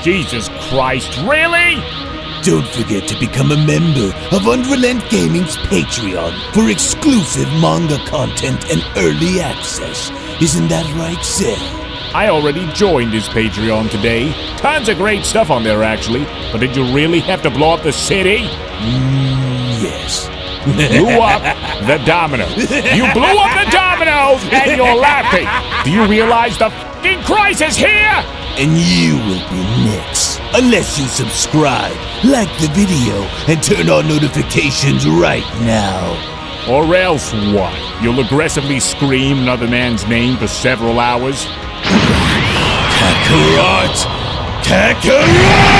Jesus Christ, really? Don't forget to become a member of UnrealEntGaming's Patreon for exclusive manga content and early access. Isn't that right, Seth? I already joined his Patreon today. Tons of great stuff on there, actually. But did you really have to blow up the city? Yes. Blew up the domino. You blew up the dominoes and you're laughing. Do you realize the f***ing crisis here? And you will be next. Unless you subscribe, like the video, and turn on notifications right now. Or else what? You'll aggressively scream another man's name for several hours? Kakarot! Kakarot!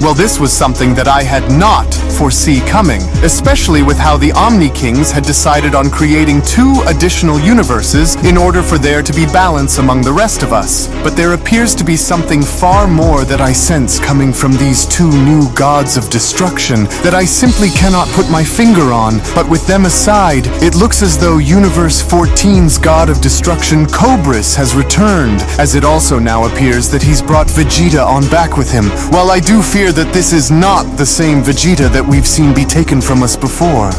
Well, this was something that I had not foresee coming, especially with how the Omni Kings had decided on creating 2 additional universes in order for there to be balance among the rest of us. But there appears to be something far more that I sense coming from these 2 new gods of destruction that I simply cannot put my finger on. But with them aside, it looks as though Universe 14's god of destruction, Cobris, has returned, as it also now appears that he's brought Vegeta on back with him. While I do fear that this is not the same Vegeta that we've seen be taken from us before.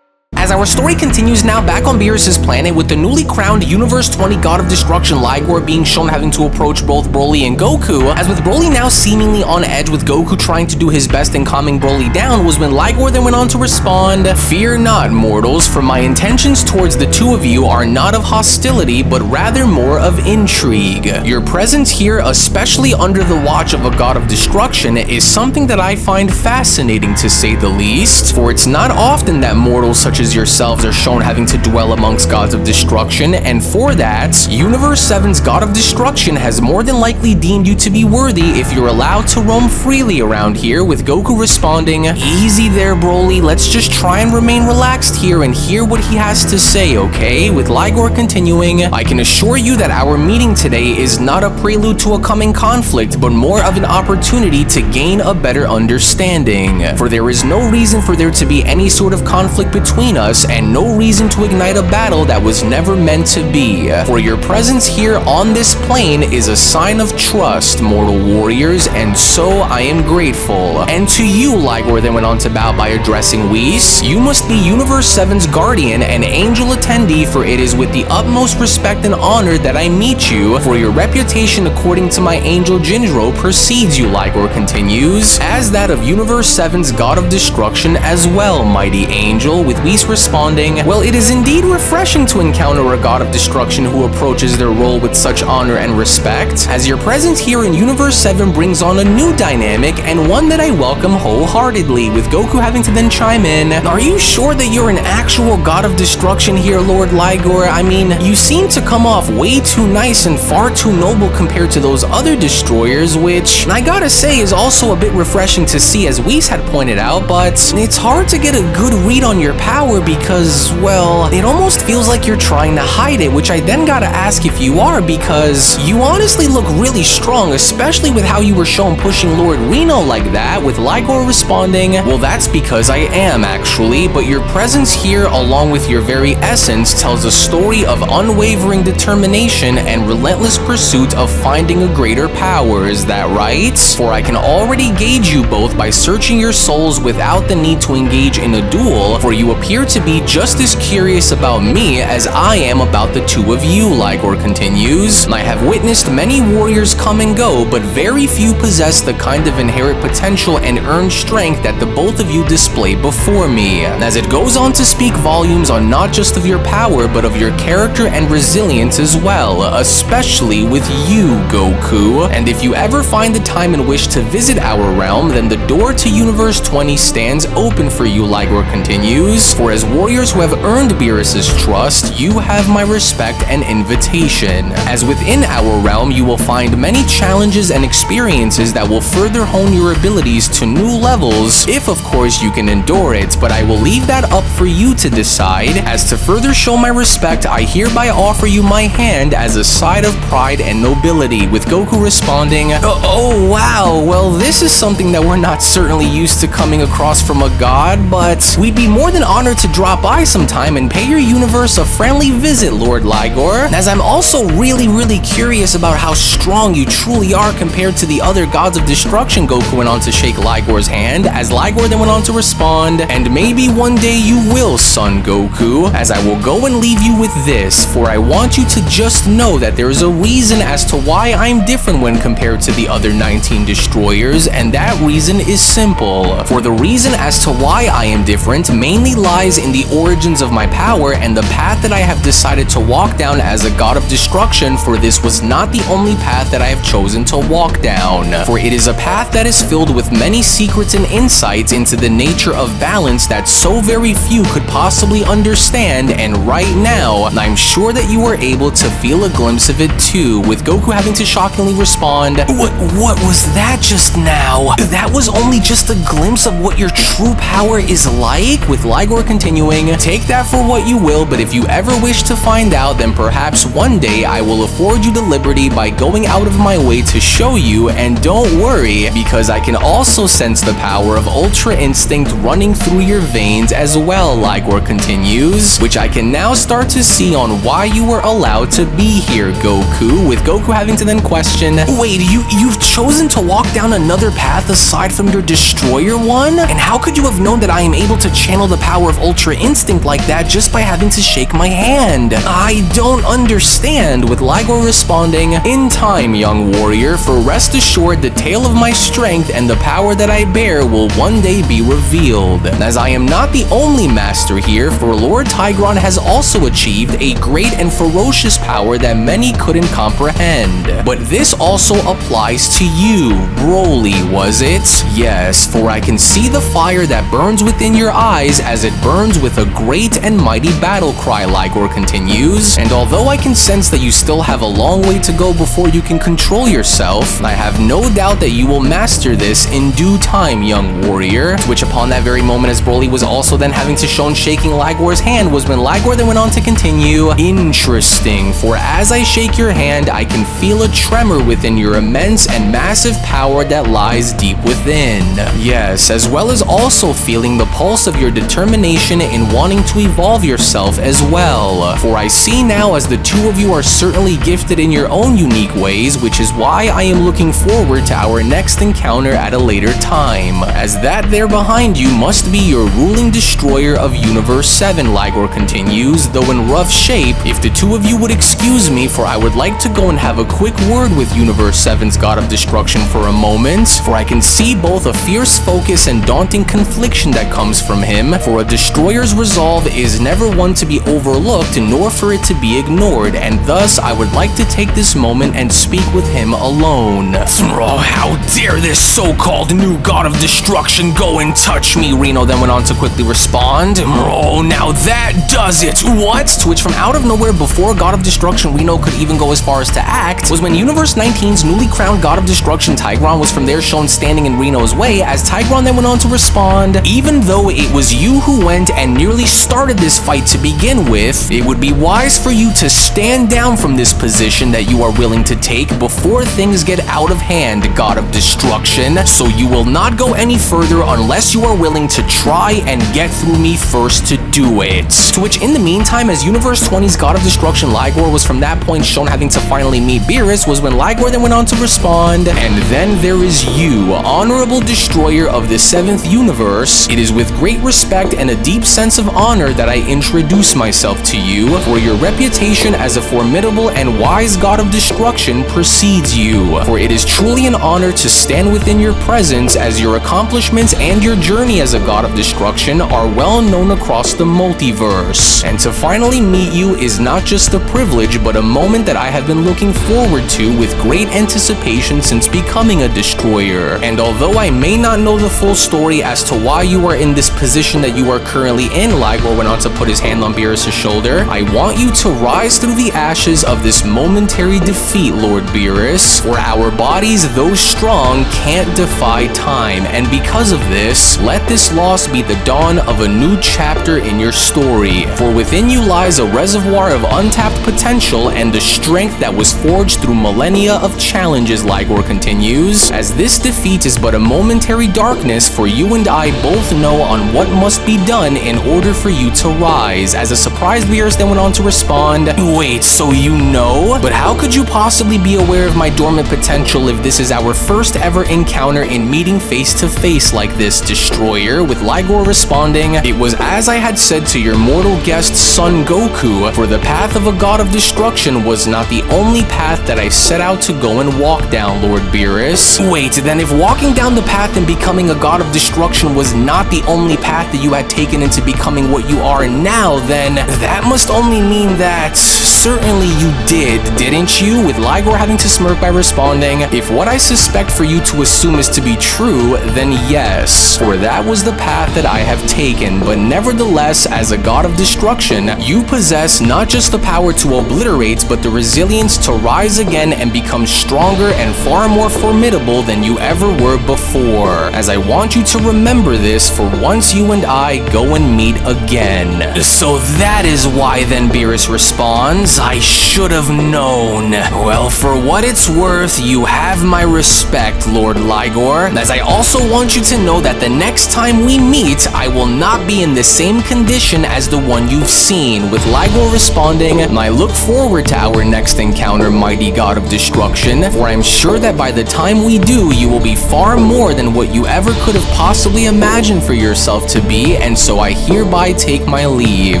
As our story continues now back on Beerus' planet with the newly crowned Universe 20 God of Destruction Ligor being shown having to approach both Broly and Goku, as with Broly now seemingly on edge with Goku trying to do his best in calming Broly down, was when Ligor then went on to respond, "Fear not, mortals, for my intentions towards the 2 of you are not of hostility, but rather more of intrigue. Your presence here, especially under the watch of a God of Destruction, is something that I find fascinating to say the least, for it's not often that mortals such as yourselves are shown having to dwell amongst gods of destruction, and for that, Universe 7's God of Destruction has more than likely deemed you to be worthy if you're allowed to roam freely around here," with Goku responding, "Easy there, Broly, let's just try and remain relaxed here and hear what he has to say, okay?" With Ligor continuing, "I can assure you that our meeting today is not a prelude to a coming conflict, but more of an opportunity to gain a better understanding. For there is no reason for there to be any sort of conflict between us, and no reason to ignite a battle that was never meant to be. For your presence here on this plane is a sign of trust, mortal warriors, and so I am grateful. And to you," Ligor then went on to bow by addressing Whis, "you must be Universe 7's guardian and angel attendee, for it is with the utmost respect and honor that I meet you, for your reputation according to my angel Jinro precedes you," Ligor continues, "as that of Universe 7's God of Destruction as well, mighty angel," with Whis responding, "Well, it is indeed refreshing to encounter a God of Destruction who approaches their role with such honor and respect, as your presence here in Universe 7 brings on a new dynamic and one that I welcome wholeheartedly," with Goku having to then chime in, "Are you sure that you're an actual God of Destruction here, Lord Ligor? I mean, you seem to come off way too nice and far too noble compared to those other destroyers, which I gotta say is also a bit refreshing to see, as Whis had pointed out, but it's hard to get a good read on your power because, well, it almost feels like you're trying to hide it, which I then gotta ask if you are, because you honestly look really strong, especially with how you were shown pushing Lord Rino like that," with Ligor responding, "Well, that's because I am, actually, but your presence here, along with your very essence, tells a story of unwavering determination and relentless pursuit of finding a greater power, is that right? For I can already gauge you both by searching your souls without the need to engage in a duel, for you appear to be just as curious about me as I am about the two of you, Ligor continues. I have witnessed many warriors come and go, but very few possess the kind of inherent potential and earned strength that the both of you display before me, as it goes on to speak volumes on not just of your power, but of your character and resilience as well, especially with you, Goku. And if you ever find the time and wish to visit our realm, then the door to Universe 20 stands open for you, Ligor continues. For as warriors who have earned Beerus's trust, you have my respect and invitation. As within our realm, you will find many challenges and experiences that will further hone your abilities to new levels, if of course you can endure it, but I will leave that up for you to decide. As to further show my respect, I hereby offer you my hand as a sign of pride and nobility, with Goku responding, oh wow, well this is something that we're not certainly used to coming across from a god, but we'd be more than honored to drop by sometime and pay your universe a friendly visit, Lord Ligor. As I'm also really curious about how strong you truly are compared to the other gods of destruction, Goku went on to shake Ligor's hand, as Ligor then went on to respond, and maybe one day you will, son Goku, as I will go and leave you with this, for I want you to just know that there is a reason as to why I'm different when compared to the other 19 destroyers, and that reason is simple. For the reason as to why I am different mainly lies in the origins of my power and the path that I have decided to walk down as a god of destruction, for this was not the only path that I have chosen to walk down, for it is a path that is filled with many secrets and insights into the nature of balance that so very few could possibly understand, and right now, I'm sure that you were able to feel a glimpse of it too, with Goku having to shockingly respond, What was that just now? That was only just a glimpse of what your true power is like? With Ligor continuing, take that for what you will, but if you ever wish to find out, then perhaps one day I will afford you the liberty by going out of my way to show you, and don't worry, because I can also sense the power of Ultra Instinct running through your veins as well, Ligor continues, which I can now start to see on why you were allowed to be here, Goku, with Goku having to then question, wait, you've chosen to walk down another path aside from your destroyer one? And how could you have known that I am able to channel the power of Ultra Instinct like that just by having to shake my hand? I don't understand, with Ligor responding, in time, young warrior, for rest assured the tale of my strength and the power that I bear will one day be revealed. As I am not the only master here, for Lord Tigron has also achieved a great and ferocious power that many couldn't comprehend. But this also applies to you, Broly, was it? Yes, for I can see the fire that burns within your eyes as it burns with a great and mighty battle cry, Ligor continues, and although I can sense that you still have a long way to go before you can control yourself, I have no doubt that you will master this in due time, young warrior, which upon that very moment as Broly was also then having to shown shaking Ligor's hand was when Ligor then went on to continue, interesting, for as I shake your hand, I can feel a tremor within your immense and massive power that lies deep within. Yes, as well as also feeling the pulse of your determination in wanting to evolve yourself as well. For I see now as the two of you are certainly gifted in your own unique ways, which is why I am looking forward to our next encounter at a later time, as that there behind you must be your ruling destroyer of Universe 7, Ligor continues, though in rough shape. If the two of you would excuse me, for I would like to go and have a quick word with Universe 7's God of Destruction for a moment, for I can see both a fierce focus and daunting confliction that comes from him, for a destroyer's resolve is never one to be overlooked nor for it to be ignored, and thus I would like to take this moment and speak with him alone. Oh, how dare this so-called new God of Destruction go and touch me, Rino then went on to quickly respond. Oh, now that does it. What? To which from out of nowhere, before God of Destruction Rino could even go as far as to act, was when Universe 19's newly crowned God of Destruction Tigron was from there shown standing in Rino's way, as Tigron then went on to respond, even though it was you who went and nearly started this fight to begin with, it would be wise for you to stand down from this position that you are willing to take before things get out of hand, God of Destruction, so you will not go any further unless you are willing to try and get through me first to do it. To which in the meantime, as Universe 20's God of Destruction Ligor was from that point shown having to finally meet Beerus, was when Ligor then went on to respond, and then there is you, honorable destroyer of the 7th universe. It is with great respect and a deep sense of honor that I introduce myself to you, for your reputation as a formidable and wise god of destruction precedes you. For it is truly an honor to stand within your presence, as your accomplishments and your journey as a god of destruction are well known across the multiverse. And to finally meet you is not just a privilege, but a moment that I have been looking forward to with great anticipation since becoming a destroyer. And although I may not know the full story as to why you are in this position that you are currently in, Ligor went on to put his hand on Beerus' shoulder, I want you to rise through the ashes of this momentary defeat, Lord Beerus. For our bodies, though strong, can't defy time, and because of this, let this loss be the dawn of a new chapter in your story. For within you lies a reservoir of untapped potential and the strength that was forged through millennia of challenges, Ligor continues. As this defeat is but a momentary darkness, for you and I both know on what must be done in order for you to rise. As a surprised Beerus then went on to respond, wait, so you know? But how could you possibly be aware of my dormant potential if this is our first ever encounter in meeting face to face like this, Destroyer? With Ligor responding, it was as I had said to your mortal guest Son Goku, for the path of a god of destruction was not the only path that I set out to go and walk down, Lord Beerus. Wait, then if walking down the path and becoming a god of destruction was not the only path that you had taken into becoming what you are now, then that must only mean that certainly you didn't you? With Ligor having to smirk by responding, if what I suspect for you to assume is to be true, then yes, for that was the path that I have taken. But nevertheless, as a god of destruction, you possess not just the power to obliterate, but the resilience to rise again and become stronger and far more formidable than you ever were before. As I want you to remember this for once you and I go and meet again. So that is why then, Beerus responds, I should have known. Well, for what it's worth, you have my respect, Lord Ligor, as I also want you to know that the next time we meet, I will not be in the same condition as the one you've seen. With Ligor responding, I look forward to our next encounter, mighty god of destruction, for I'm sure that by the time we do, you will be far more than what you ever could have possibly imagined for yourself to be, and so I hereby take my leave.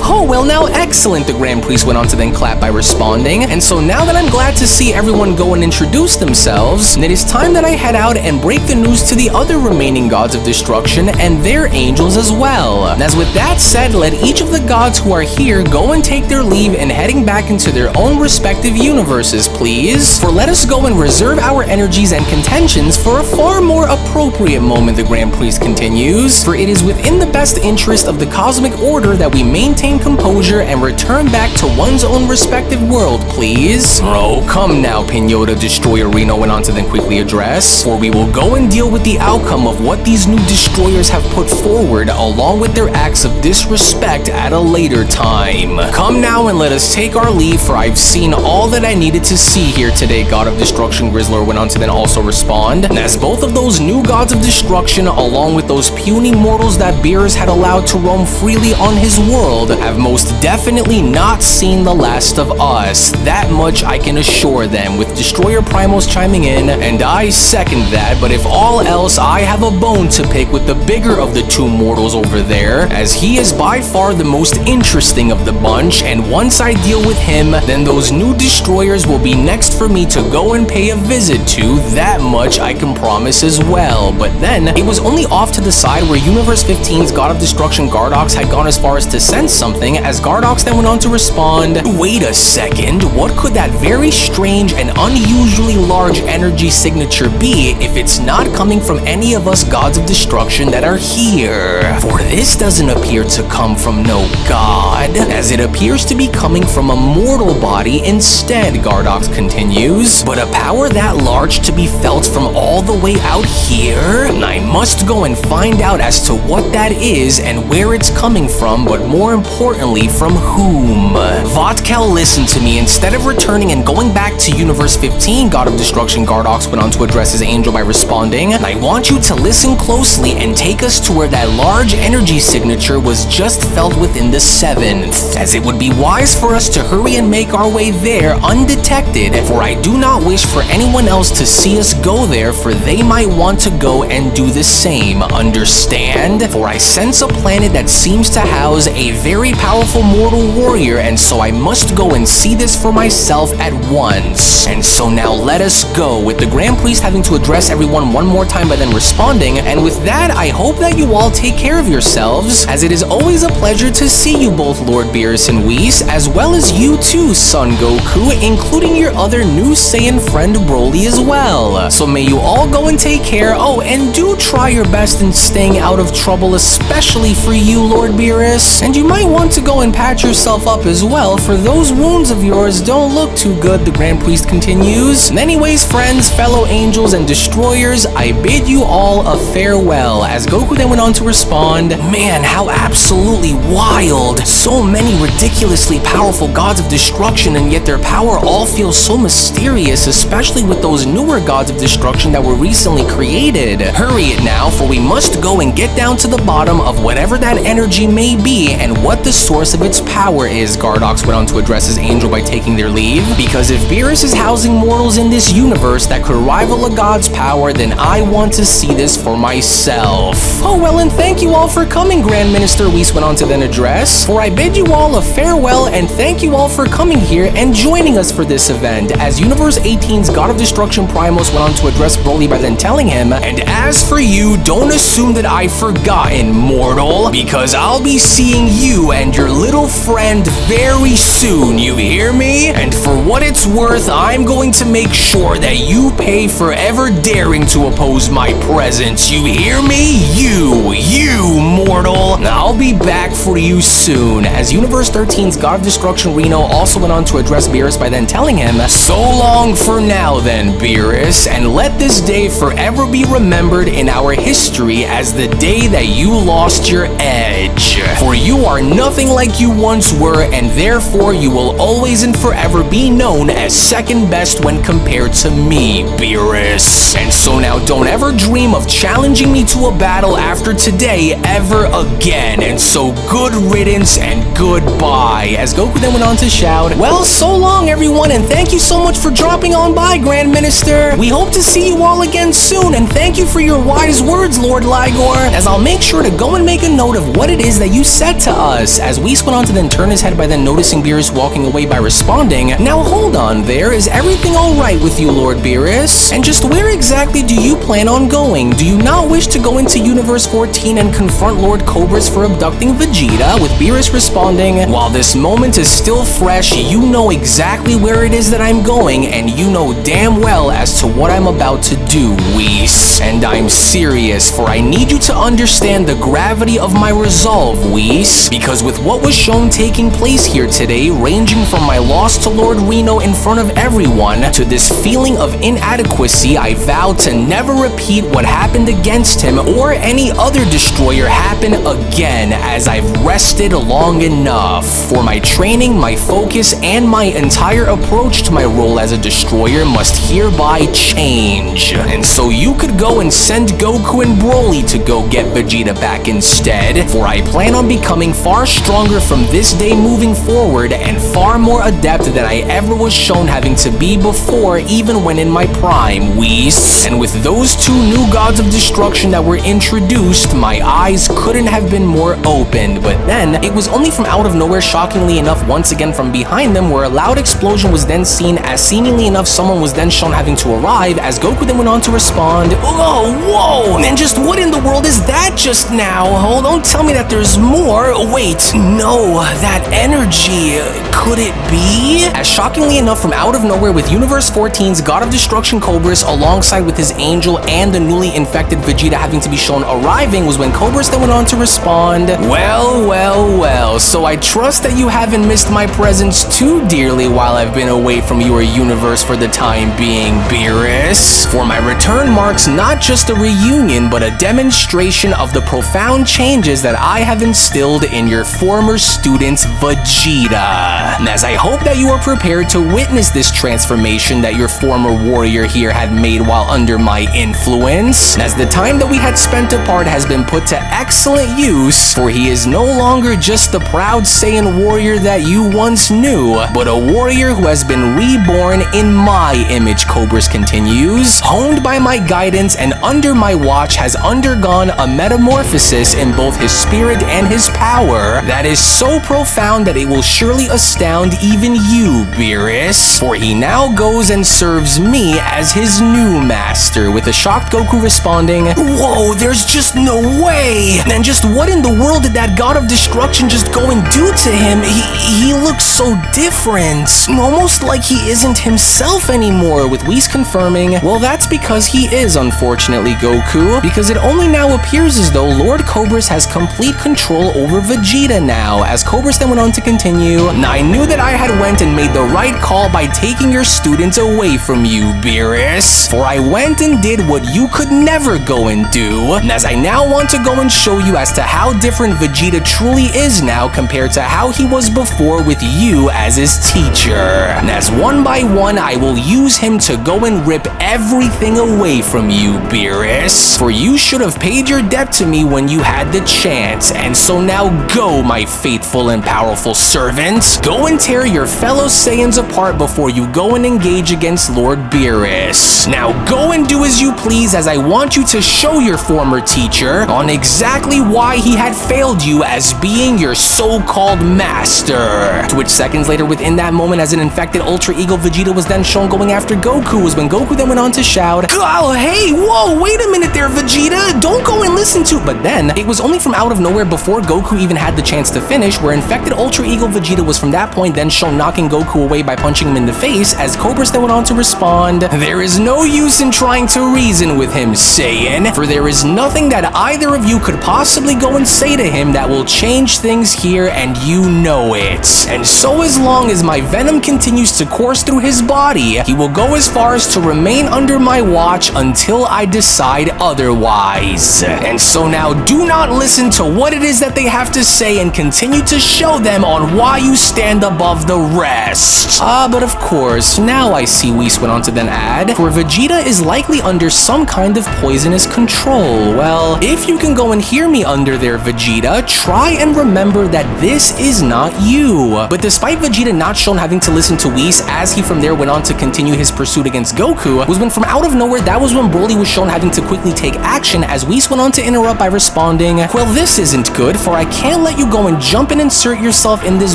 Oh, well now excellent, the Grand Priest went on to then clap by responding, and so now that I'm glad to see everyone go and introduce themselves, it is time that I head out and break the news to the other remaining gods of destruction and their angels as well. And as with that said, let each of the gods who are here go and take their leave and heading back into their own respective universes, please. For let us go and reserve our energies and contentions for a far more appropriate moment, the Grand Priest continues, for it is within the best interest of the cosmic order that we maintain composure and return back to one's own respective world, please. Oh, come now, Pinota, Destroyer Rino went on to then quickly address, for we will go and deal with the outcome of what these new destroyers have put forward, along with their acts of disrespect at a later time. Come now and let us take our leave, for I've seen all that I needed to see here today, God of Destruction, Grizzler went on to then also respond, and as both of those new gods of destruction, along with those puny mortals that Beerus had allowed to roam freely on his world, have most definitely not seen the last of us. That much I can assure them, with Destroyer Primos chiming in, and I second that, but if all else, I have a bone to pick with the bigger of the two mortals over there, as he is by far the most interesting of the bunch, and once I deal with him, then those new destroyers will be next for me to go and pay a visit to. That much I can promise as well. But then, it was only off to the side where Universe 15's God of Destruction Gardox had gone as far as to sense something, as Gardox then went on to respond, wait a second, what could that very strange and unusually large energy signature be if it's not coming from any of us gods of destruction that are here? For this doesn't appear to come from no god, as it appears to be coming from a mortal body instead, Gardox continues, but a power that large to be felt from all the way out here? I must go and find out as to what that is and where it's coming from, but more importantly, from whom. Vodkel, listen to me. Instead of returning and going back to Universe 15, God of Destruction Gardox went on to address his angel by responding, I want you to listen closely and take us to where that large energy signature was just felt within the 7th, as it would be wise for us to hurry and make our way there undetected, for I do not wish for anyone else to see us go there, for they might want to go and do the same, understand? For I sense a planet planet that seems to house a very powerful mortal warrior, and so I must go and see this for myself at once. And so now let us go, with the Grand Priest having to address everyone one more time by then responding. And with that, I hope that you all take care of yourselves, as it is always a pleasure to see you both, Lord Beerus and Whis, as well as you too, Son Goku, including your other new Saiyan friend Broly as well. So may you all go and take care. Oh, and do try your best in staying out of trouble, especially for you, Lord Beerus. And you might want to go and patch yourself up as well, for those wounds of yours don't look too good, the Grand Priest continues. And anyways, friends, fellow angels and destroyers, I bid you all a farewell, as Goku then went on to respond, man, how absolutely wild. So many ridiculously powerful gods of destruction, and yet their power all feels so mysterious, especially with those newer gods of destruction that were recently created. Hurry it now, for we must go and get down to the bottom of whatever that energy may be and what the source of its power is. Gardox went on to address his angel by taking their leave, because if Beerus is housing mortals in this universe that could rival a god's power, then I want to see this for myself. Oh well, and thank you all for coming, Grand Minister Whis went on to then address, for I bid you all a farewell and thank you all for coming here and joining us for this event, as Universe 18's God of Destruction Primos went on to address Broly by then telling him, and as for you, don't assume that I've forgotten, mortal, because I'll be seeing you and your little friend very soon, you hear me? And for what it's worth, I'm going to make sure that you pay for ever daring to oppose my presence, you hear me? You mortal. I'll be back for you soon, as Universe 13's God of Destruction Rino also went on to address Beerus by then telling him, so long for now then, Beerus, and let this day forever be remembered in our history as the day that you lost your edge. For you are nothing like you once were, and therefore you will always and forever be known as second best when compared to me, Beerus. And so now don't ever dream of challenging me to a battle after today ever again. And so good riddance and goodbye, as Goku then went on to shout, well, so long everyone, and thank you so much for dropping on by, Grand Minister. We hope to see you all again soon, and thank you for your wise words, Lord Ligor, as I'll make sure to go and make a note of what it is that you said to us, as Whis went on to then turn his head by then noticing Beerus walking away by responding, now hold on there, is everything alright with you, Lord Beerus? And just where exactly do you plan on going? Do you not wish to go into Universe 14 and confront Lord Cobris for abducting Vegeta, with Beerus responding, while this moment is still fresh, you know exactly where it is that I'm going, and you know damn well as to what I'm about to do, Whis. And I'm serious, for I need you to understand the gravity of my resolve, Whis, because with what was shown taking place here today, ranging from my loss to Lord Rino in front of everyone, to this feeling of inadequacy, I vow to never repeat what happened against him or any other destroyer happen again, as I've rested long enough. For my training, my focus, and my entire approach to my role as a destroyer must hereby change. And so you could go and send Goku and Broly to go get Vegeta back instead, for I plan on becoming far stronger from this day moving forward, and far more adept than I ever was shown having to be before, even when in my prime, Whis. And with those two new gods of destruction that were introduced, my eyes couldn't have been more opened. But then, it was only from out of nowhere, shockingly enough, once again from behind them, where a loud explosion was then seen, as seemingly enough someone was then shown having to arrive, as Goku then went on to respond, oh, whoa, and just what in the world is that just now? Oh, don't tell me that there's more. Wait, no, that energy, could it be? As shockingly enough, from out of nowhere, with Universe 14's God of Destruction Cobris alongside with his angel and the newly infected Vegeta having to be shown arriving, was when Cobris then went on to respond, well, so I trust that you haven't missed my presence too dearly while I've been away from your universe for the time being, Beerus. For my return marks not just a reunion, but a demonstration of the profound changes that I have instilled in your former student, Vegeta. And as I hope that you are prepared to witness this transformation that your former warrior here had made while under my influence, as the time that we had spent apart has been put to excellent use, for he is no longer just the proud Saiyan warrior that you once knew, but a warrior who has been reborn in my image, Cobris continues, honed by my guidance and under my watch has undergone a metamorphosis in both his spirit and his power that is so profound that it will surely astound even you, Beerus, for he now goes and serves me as his new master, with a shocked Goku responding, "Whoa, there's just no way! And just what in the world did that god of destruction just go and do to him? He looks so different, almost like he isn't himself anymore," with Whis confirming, "Well, that's because he is, unfortunately, Goku, because it only now appears as though Lord Cobris has complete control over Vegeta now," as Cobris then went on to continue, "I knew that I had went and made the right call by taking your student away from you, Beerus, for I went and did what you could never go and do, and as I now want to go and show you as to how different Vegeta truly is now compared to how he was before with you as his teacher, and as one by one I will use him to go and rip everything away from you, Beerus, for you should have paid your debt to me when you had the chance, and so now go, my faithful and powerful servant, go and tear your fellow Saiyans apart before you go and engage against Lord Beerus. Now go and do as you please, as I want you to show your former teacher on exactly why he had failed you as being your so-called master." To which seconds later within that moment, as an infected Ultra Ego Vegeta was then shown going after Goku, was when Goku then went on to shout, "Oh, hey, whoa, wait a minute there, Vegeta, don't go and listen to—" But then, it was only from out of nowhere before Goku even had the chance to finish, where infected Ultra Ego Vegeta was from that point then shown knocking Goku away by punching him in the face, as Cobris then went on to respond, "There is no use in trying to reason with him, Saiyan, for there is nothing that either of you could possibly go and say to him that will change things here, and you know it. And so as long as my venom continues to course through his body, he will go as far as to remain under my watch until I decide otherwise. And so now do not listen to what it is that they have to say and continue to show them on why you stand above the rest." But of course, now I see Whis went on to then add, "For Vegeta is likely under some kind of poisonous control. Well, if you can go and hear me under there, Vegeta, try and remember that this is not you." But despite Vegeta not shown having to listen to Whis, as he from there went on to continue his pursuit against Goku, was when from out of nowhere, that was when Broly was shown having to quickly take action, as Whis went on to interrupt by responding, "Well, this isn't good, for I can't let you go and jump and insert yourself in this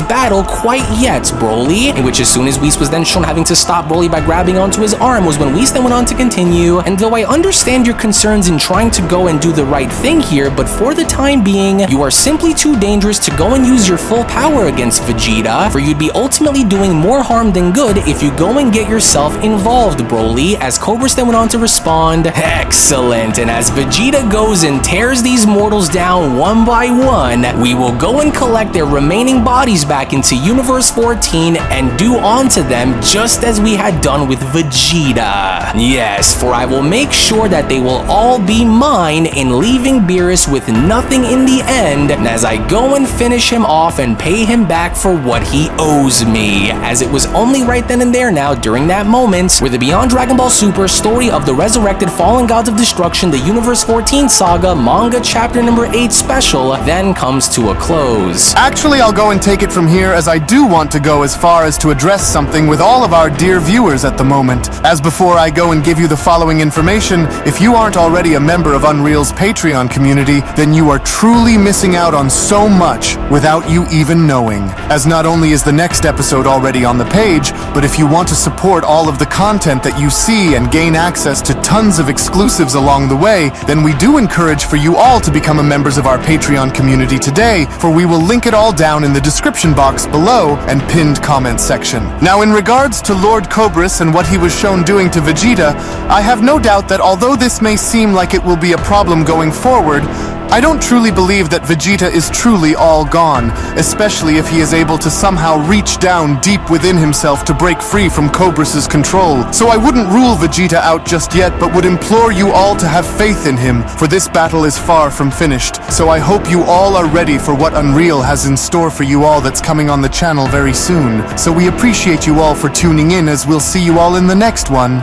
battle quite yet, Broly," in which as soon as Whis was then shown having to stop Broly by grabbing onto his arm, was when Whis then went on to continue, "And though I understand your concerns in trying to go and do the right thing here, but for the time being, you are simply too dangerous to go and use your full power against Vegeta, for you'd be ultimately doing more harm than good if you go and get yourself involved, Broly," as Cobris then went on to respond, "Excellent, and as Vegeta goes and tears these mortals down one by one, we will go and collect their remaining bodies back into Universe 14 and do onto them just as we had done with Vegeta. Yes, for I will make sure that they will all be mine in leaving Beerus with nothing in the end, and as I go and finish him off and pay him back for what he owes me," as it was only right then and there now during that moment where the Beyond Dragon Ball Super story of the resurrected fallen gods of destruction, the Universe 14 Saga Manga Chapter number 8 special then comes to a close. Actually, I'll go and take it from here, as I do want to go as far as to address something with all of our dear viewers at the moment. As before I go and give you the following information, if you aren't already a member of Unreal's Patreon community, then you are truly missing out on so much without you even knowing. As not only is the next episode already on the page, but if you want to support all of the content that you see and gain access to tons of exclusives along the way, then we do encourage for you all to become members of our Patreon community today, for we will link it all down in the description box below and pinned comment section. Now, in regards to Lord Cobris and what he was shown doing to Vegeta, I have no doubt that although this may seem like it will be a problem going forward, I don't truly believe that Vegeta is truly all gone, especially if he is able to somehow reach down deep within himself to break free from Cobris' control. So I wouldn't rule Vegeta out just yet, but would implore you all to have faith in him, for this battle is far from finished. So I hope you all are ready for what Unreal has in store for you all that's coming on the channel very soon. So we appreciate you all for tuning in, as we'll see you all in the next one.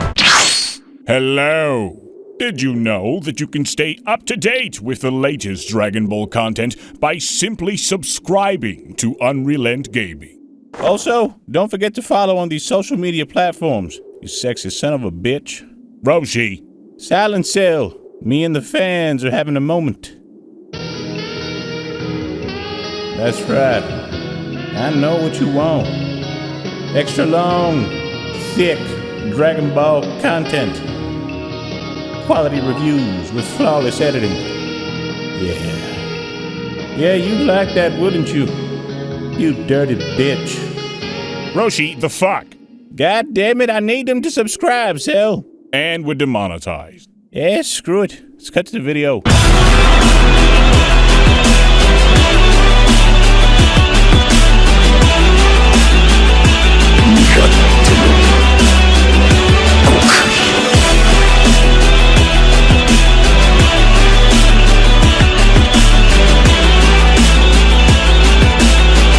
Hello. Did you know that you can stay up to date with the latest Dragon Ball content by simply subscribing to UnrealEntGaming? Also, don't forget to follow on these social media platforms, you sexy son of a bitch. Roshi. Silent Cell, me and the fans are having a moment. That's right. I know what you want. Extra long, thick Dragon Ball content. Quality reviews with flawless editing. Yeah, you like that, wouldn't you? You dirty bitch. Roshi, the fuck? God damn it, I need them to subscribe, Cell. And we're demonetized. Yeah, screw it. Let's cut to the video.